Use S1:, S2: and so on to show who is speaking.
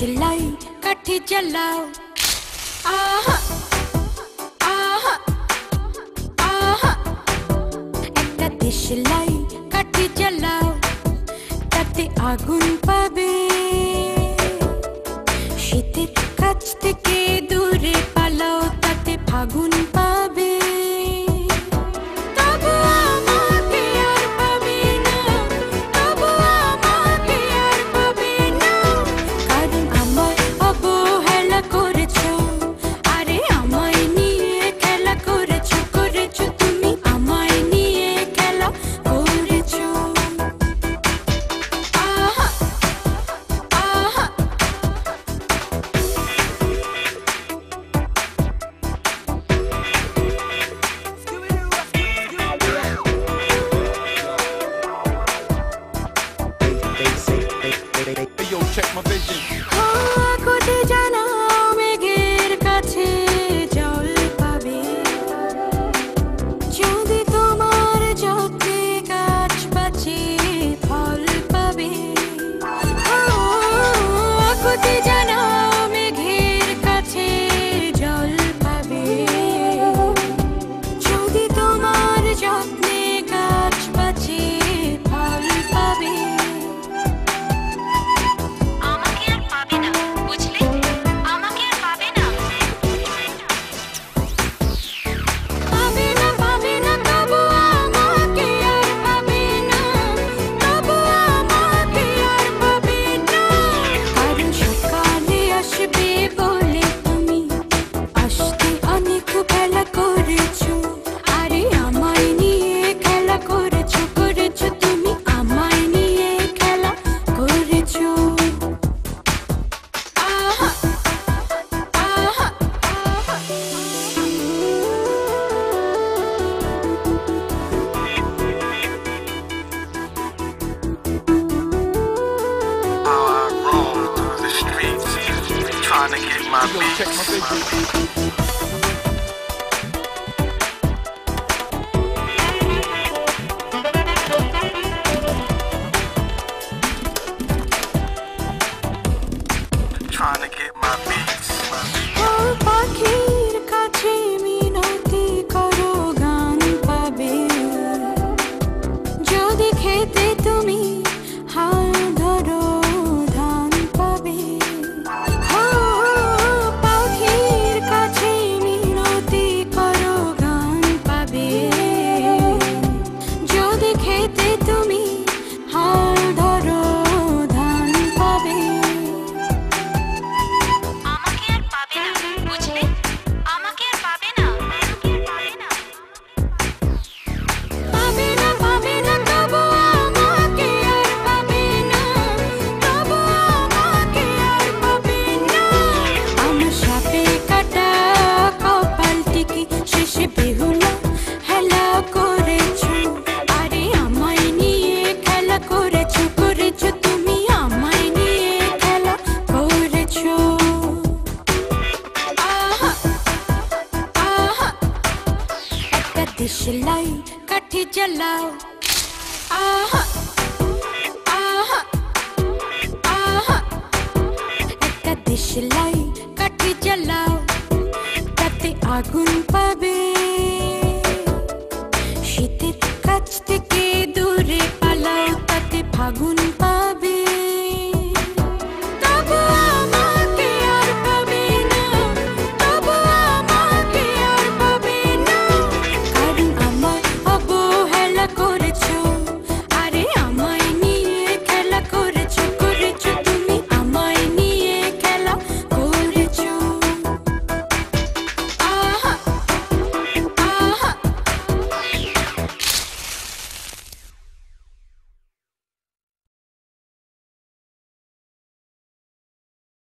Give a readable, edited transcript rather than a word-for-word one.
S1: দেশলাই কাঠি জ্বালাও আহা আহা আহা একটা দেশলাই কাঠি জ্বালাও তাতে আগুন পাবে শীতের কাছ থেকে দূরে পালাও তাতে ফাগুন পাবে
S2: Check my vision.
S1: কোটি জানা মেঘের কাছে জল পাবে যদি তোমার যত্নে গাছ বাঁচে ফল পাবে কোটি জানা মেঘের কাছে জল পাবে যদি তোমার যত্নে গাছ বাঁচে ফল পাবে
S2: Trying to get my beats. Check my vision. Trying to get my beats.
S1: পাখির কাছে মিনতি করো গান পাবে যদি খেতে তুমি হাল ধরো ধান পাবে পাখির কাছে মিনতি করো গান পাবে যদি খেতে তুমি হাল ধরো ধান পাবে দেশলাই কাঠি জ্বালাও আহা আহা আহা একটা দেশলাই কাঠি জ্বালাও তাতে আগুন পাবে